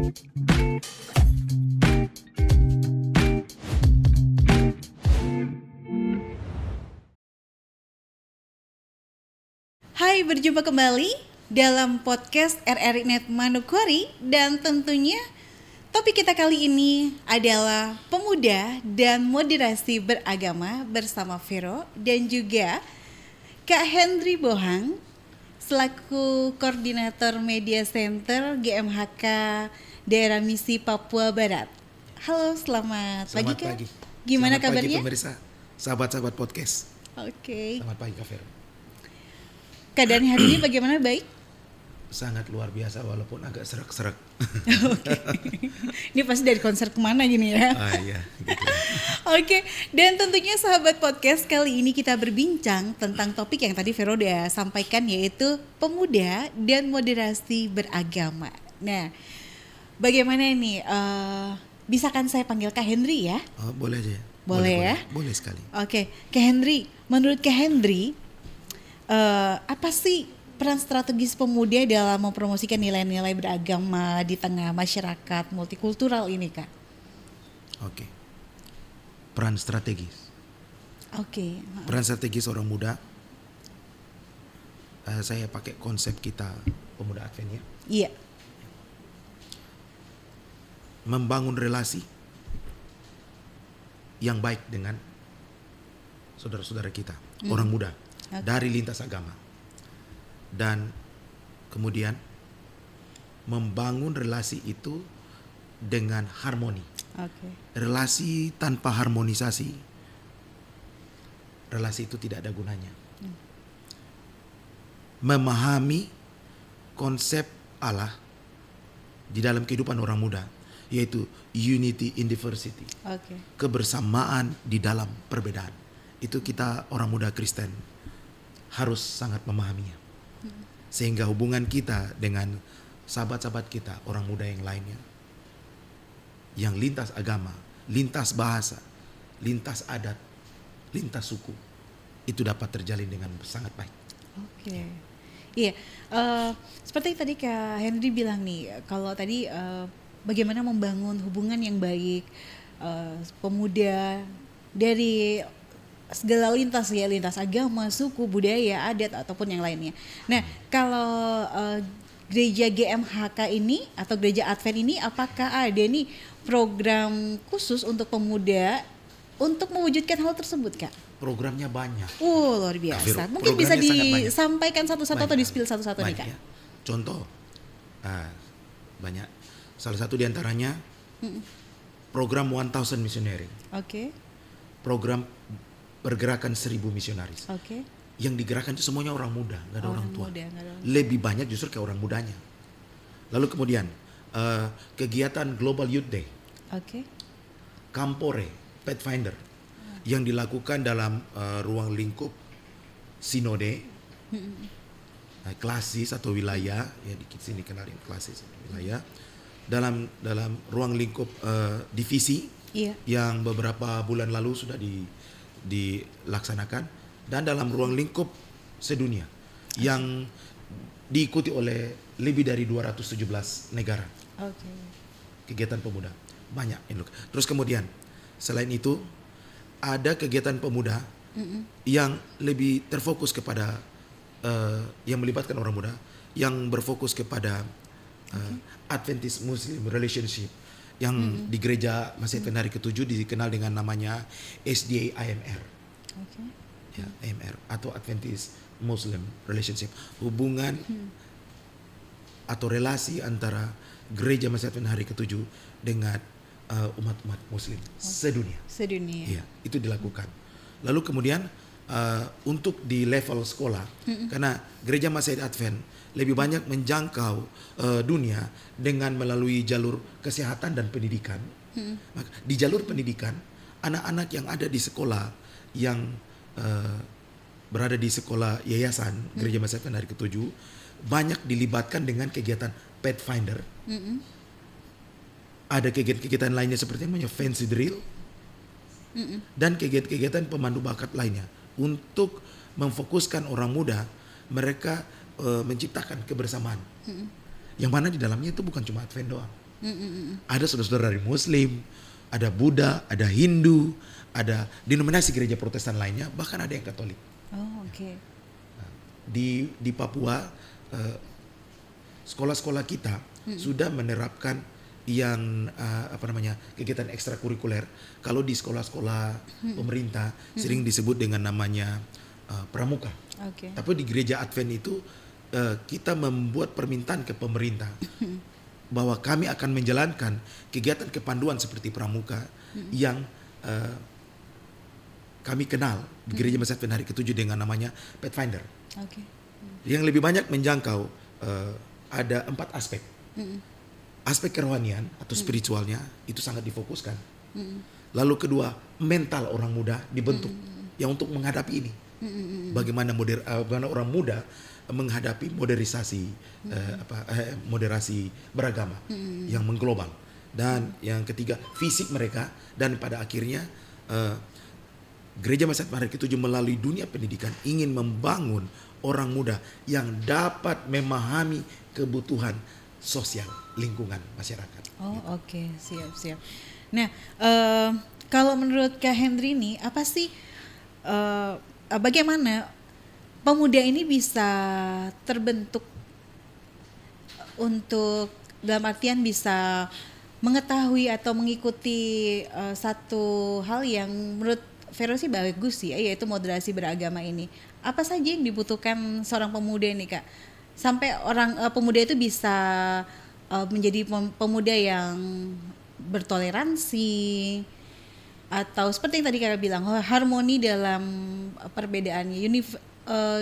Hai, berjumpa kembali dalam podcast RRI Net Manokwari, dan tentunya topik kita kali ini adalah pemuda dan moderasi beragama bersama Vero dan juga Kak Hendry Bohang selaku Koordinator Media Center GMHK Daerah Misi Papua Barat. Halo, selamat pagi Kak. Pagi. Gimana selamat kabarnya? Pagi pemirsa, sahabat-sahabat podcast. Oke. Selamat pagi Kak Vero. Keadaan hari ini bagaimana? Baik? Sangat luar biasa walaupun agak serak-serak. Oke. Ini pasti dari konser kemana gini ya? Iya. Gitu. Oke, dan tentunya sahabat podcast, kali ini kita berbincang tentang topik yang tadi Vero udah sampaikan, yaitu pemuda dan moderasi beragama. Nah, bagaimana ini? Bisa kan saya panggil Kak Hendry ya? Oh, boleh aja. Boleh ya? Boleh sekali. Oke, Kak Hendry, menurut Kak Hendry, apa sih peran strategis pemuda dalam mempromosikan nilai-nilai beragama di tengah masyarakat multikultural ini, Kak? Oke. Peran strategis. Oke. Peran strategis orang muda. Saya pakai konsep kita pemuda Advent ya. Iya. Membangun relasi yang baik dengan saudara-saudara kita, orang muda. Okay. Dari lintas agama, dan kemudian membangun relasi itu dengan harmoni. Okay. Relasi tanpa harmonisasi, relasi itu tidak ada gunanya. Memahami konsep Allah di dalam kehidupan orang muda, yaitu unity in diversity. Okay. Kebersamaan di dalam perbedaan. Itu kita orang muda Kristen harus sangat memahaminya, sehingga hubungan kita dengan sahabat-sahabat kita orang muda yang lainnya, yang lintas agama, lintas bahasa, lintas adat, lintas suku, itu dapat terjalin dengan sangat baik. Oke. Iya, seperti tadi Kak Hendry bilang nih, kalau tadi bagaimana membangun hubungan yang baik pemuda dari segala lintas ya, lintas agama, suku, budaya, adat ataupun yang lainnya. Nah, kalau gereja GMHK ini atau gereja Advent ini, apakah ada nih program khusus untuk pemuda untuk mewujudkan hal tersebut, Kak? Programnya banyak. Luar biasa. Mungkin bisa disampaikan satu-satu atau di-spill satu-satu nih, Kak. Ya. Contoh, banyak. Salah satu diantaranya program 1000 Missionary. Oke. Program pergerakan 1000 misionaris. Oke. Yang digerakkan itu semuanya orang muda, nggak ada orang tua. Lebih banyak justru ke orang mudanya. Lalu kemudian kegiatan Global Youth Day. Oke. Kampore, Pathfinder, yang dilakukan dalam ruang lingkup sinode, klasis atau wilayah, ya di sini kenalin klasis atau wilayah, dalam ruang lingkup divisi, iya, yang beberapa bulan lalu sudah dilaksanakan, dan dalam ruang lingkup sedunia yang diikuti oleh lebih dari 217 negara. Okay. Kegiatan pemuda banyak. Terus kemudian selain itu ada kegiatan pemuda yang lebih terfokus kepada yang melibatkan orang muda, yang berfokus kepada Adventist Muslim relationship, yang di gereja Masjid Advent Hari ke-7 dikenal dengan namanya SDA IMR. Okay. Ya, IMR atau Adventist Muslim Relationship. Hubungan atau relasi antara gereja Masjid Advent Hari ke-7 dengan umat-umat muslim sedunia. Iya, itu dilakukan. Lalu kemudian untuk di level sekolah, karena gereja Masjid Advent lebih banyak menjangkau dunia dengan melalui jalur kesehatan dan pendidikan. Maka di jalur pendidikan, anak-anak yang ada di sekolah yang berada di sekolah yayasan gereja Masjid Advent Hari ke-7 banyak dilibatkan dengan kegiatan Pathfinder. Ada kegiatan-kegiatan lainnya seperti namanya fancy drill, dan kegiatan-kegiatan pemandu bakat lainnya untuk memfokuskan orang muda mereka menciptakan kebersamaan. Yang mana di dalamnya itu bukan cuma Advent doang. Ada saudara-saudara dari Muslim, ada Buddha, ada Hindu, ada denominasi gereja Protestan lainnya, bahkan ada yang Katolik. Oh, oke. Di Papua, sekolah-sekolah kita sudah menerapkan yang kegiatan ekstrakurikuler. Kalau di sekolah-sekolah pemerintah sering disebut dengan namanya pramuka. Okay. Tapi di gereja Advent itu kita membuat permintaan ke pemerintah bahwa kami akan menjalankan kegiatan kepanduan seperti pramuka yang kami kenal di gereja Masjid Advent hari ke-7 dengan namanya Pathfinder. Okay. Yang lebih banyak menjangkau ada 4 aspek. Aspek kerohanian atau spiritualnya itu sangat difokuskan. Lalu kedua, mental orang muda dibentuk yang untuk menghadapi ini. Bagaimana orang muda menghadapi moderasi beragama yang mengglobal. Dan yang ketiga, fisik mereka, dan pada akhirnya Gereja Masjid Advent ke-7 melalui dunia pendidikan ingin membangun orang muda yang dapat memahami kebutuhan sosial lingkungan masyarakat. Oh, oke. Siap. Nah, kalau menurut Kak Henry nih, apa sih bagaimana pemuda ini bisa terbentuk untuk dalam artian bisa mengetahui atau mengikuti satu hal yang menurut Vero sih bagus sih, yaitu moderasi beragama ini. Apa saja yang dibutuhkan seorang pemuda ini, Kak? Sampai pemuda itu bisa menjadi pemuda yang bertoleransi, atau seperti yang tadi Kakak bilang, harmoni dalam perbedaannya.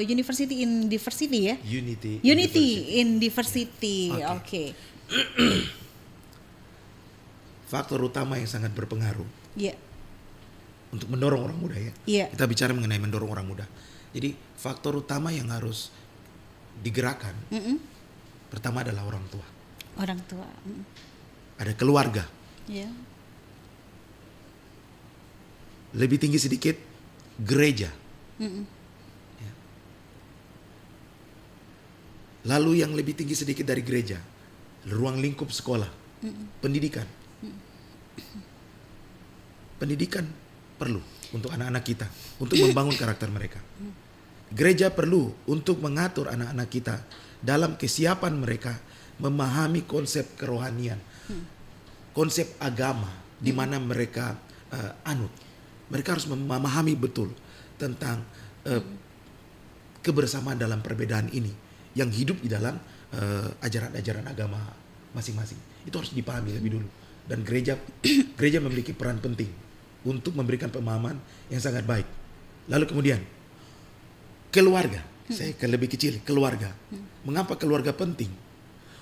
University in diversity ya? Unity in diversity. Oke. Faktor utama yang sangat berpengaruh. Iya. Untuk mendorong orang muda ya. Yeah. Kita bicara mengenai mendorong orang muda. Jadi faktor utama yang harus digerakkan pertama adalah orang tua. Orang tua. Ada keluarga. Yeah. Lebih tinggi sedikit gereja. Ya. Lalu yang lebih tinggi sedikit dari gereja, ruang lingkup sekolah, pendidikan. Pendidikan perlu untuk anak-anak kita, untuk membangun karakter mereka. Gereja perlu untuk mengatur anak-anak kita dalam kesiapan mereka memahami konsep kerohanian, konsep agama di mana mereka anut. Mereka harus memahami betul tentang kebersamaan dalam perbedaan ini yang hidup di dalam ajaran-ajaran agama masing-masing. Itu harus dipahami lebih dulu. Dan gereja memiliki peran penting untuk memberikan pemahaman yang sangat baik. Lalu kemudian keluarga, saya lebih kecil, keluarga. Mengapa keluarga penting?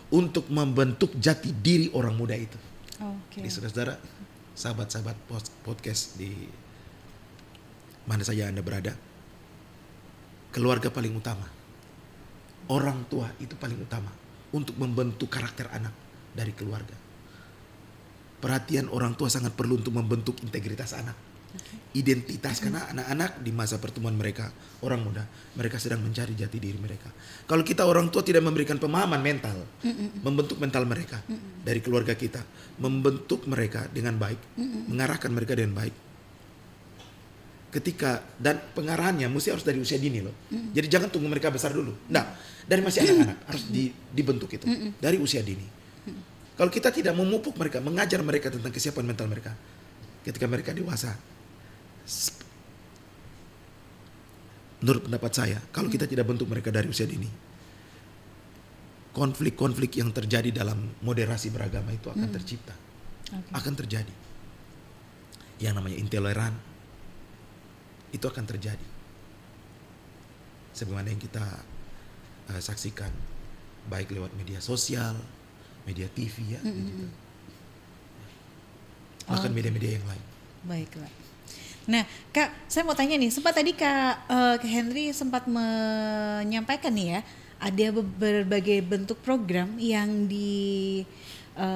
Untuk membentuk jati diri orang muda itu. Okay. Jadi saudara-saudara, sahabat-sahabat podcast di mana saja Anda berada, keluarga paling utama. Orang tua itu paling utama untuk membentuk karakter anak dari keluarga. Perhatian orang tua sangat perlu untuk membentuk integritas anak. Identitas, karena anak-anak di masa pertumbuhan mereka, orang muda, mereka sedang mencari jati diri mereka. Kalau kita orang tua tidak memberikan pemahaman mental, membentuk mental mereka dari keluarga kita, membentuk mereka dengan baik, mengarahkan mereka dengan baik. Dan pengarahannya mesti harus dari usia dini loh. Jadi jangan tunggu mereka besar dulu. Nah, dari masih anak-anak harus dibentuk itu dari usia dini. Kalau kita tidak memupuk mereka, mengajar mereka tentang kesiapan mental mereka, ketika mereka dewasa, menurut pendapat saya, kalau kita tidak bentuk mereka dari usia dini, konflik-konflik yang terjadi dalam moderasi beragama itu akan tercipta, akan terjadi. Yang namanya intoleran itu akan terjadi. Sebagaimana yang kita saksikan, baik lewat media sosial, media TV ya, gitu. Bahkan media-media yang lain. Baiklah. Nah, Kak, saya mau tanya nih, sempat tadi Kak Henry sempat menyampaikan nih ya, ada berbagai bentuk program yang diberikan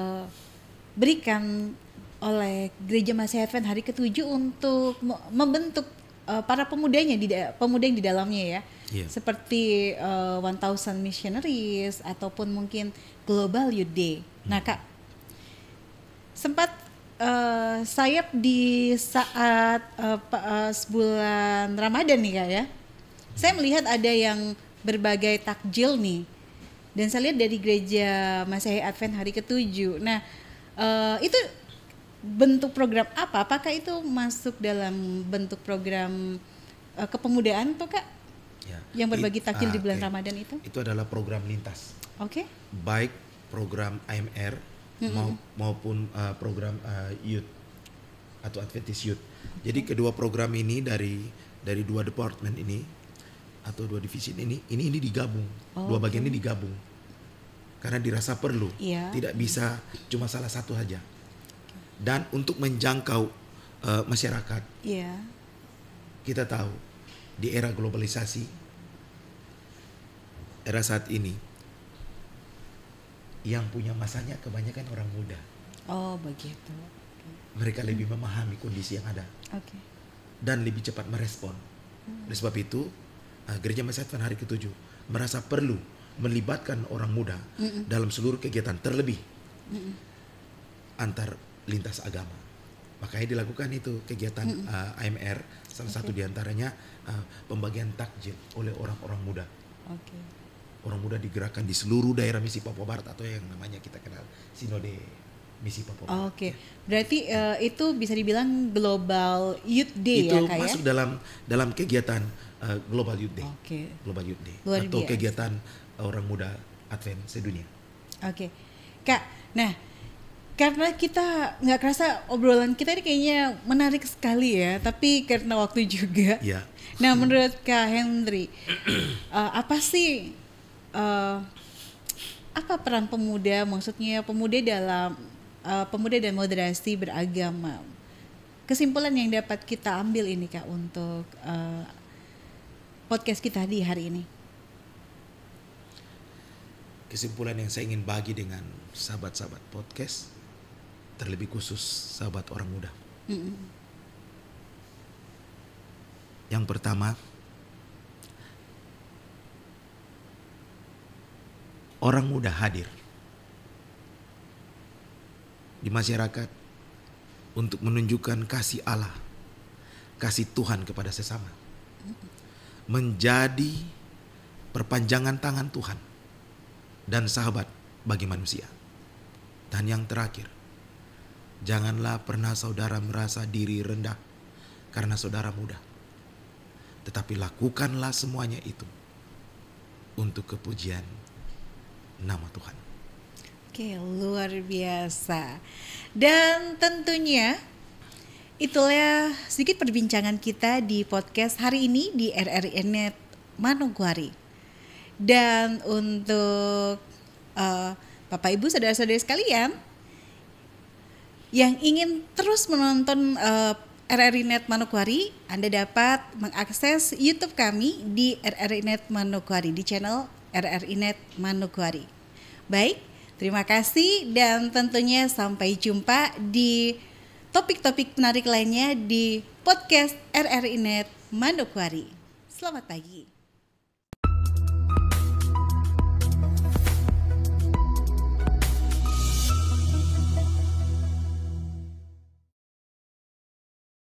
oleh Gereja Masjid Advent hari ke-7 untuk membentuk para pemudanya, pemuda yang di dalamnya ya. Yeah. Seperti 1000 missionaries ataupun mungkin Global Youth Day. Nah, Kak, sempat sayap di saat bulan Ramadan nih Kak ya. Saya melihat ada yang berbagai takjil nih. Dan saya lihat dari gereja Masehi Advent hari ke-7. Nah, itu bentuk program apa? Apakah itu masuk dalam bentuk program kepemudaan tuh Kak? Ya. Yang berbagi takjil di bulan Ramadan itu? Itu adalah program lintas. Oke. Baik program AMR maupun program youth atau Adventist Youth. Jadi kedua program ini dari dua departemen ini atau dua divisi ini digabung. Dua bagian ini digabung. Karena dirasa perlu. Tidak bisa cuma salah satu saja. Dan untuk menjangkau masyarakat. Kita tahu di era globalisasi, era saat ini, yang punya masanya kebanyakan orang muda. Oh begitu. Mereka lebih memahami kondisi yang ada. Dan lebih cepat merespon. Oleh sebab itu, Gereja Masehi Advent hari ke-7 merasa perlu melibatkan orang muda dalam seluruh kegiatan, terlebih antar lintas agama. Makanya dilakukan itu kegiatan AMR, salah satu diantaranya pembagian takjil oleh orang-orang muda. Orang muda digerakkan di seluruh daerah misi Papua Barat atau yang namanya kita kenal Sinode Misi Papua Barat. Berarti itu bisa dibilang Global Youth Day itu ya Kak ya? Itu masuk dalam kegiatan Global Youth Day. Global Youth Day atau kegiatan orang muda Advent sedunia. Kak, nah karena kita nggak kerasa obrolan kita ini kayaknya menarik sekali ya, tapi karena waktu juga. Nah menurut Kak Henry, apa sih apa peran pemuda? Maksudnya pemuda dalam pemuda dan moderasi beragama. Kesimpulan yang dapat kita ambil ini Kak untuk podcast kita di hari ini. Kesimpulan yang saya ingin bagi dengan sahabat-sahabat podcast, terlebih khusus sahabat orang muda. Yang pertama, orang muda hadir di masyarakat untuk menunjukkan kasih Allah, kasih Tuhan kepada sesama. Menjadi perpanjangan tangan Tuhan dan sahabat bagi manusia. Dan yang terakhir, janganlah pernah saudara merasa diri rendah karena saudara muda. Tetapi lakukanlah semuanya itu untuk kepujian nama Tuhan. Luar biasa. Dan tentunya itulah sedikit perbincangan kita di podcast hari ini di RRI.net Manokwari. Dan untuk Bapak Ibu saudara-saudari sekalian yang ingin terus menonton RRI.net Manokwari, Anda dapat mengakses YouTube kami di RRI.net Manokwari, di channel RRI.net Manokwari. Baik, terima kasih dan tentunya sampai jumpa di topik-topik menarik lainnya di podcast RRI.net Manokwari. Selamat pagi.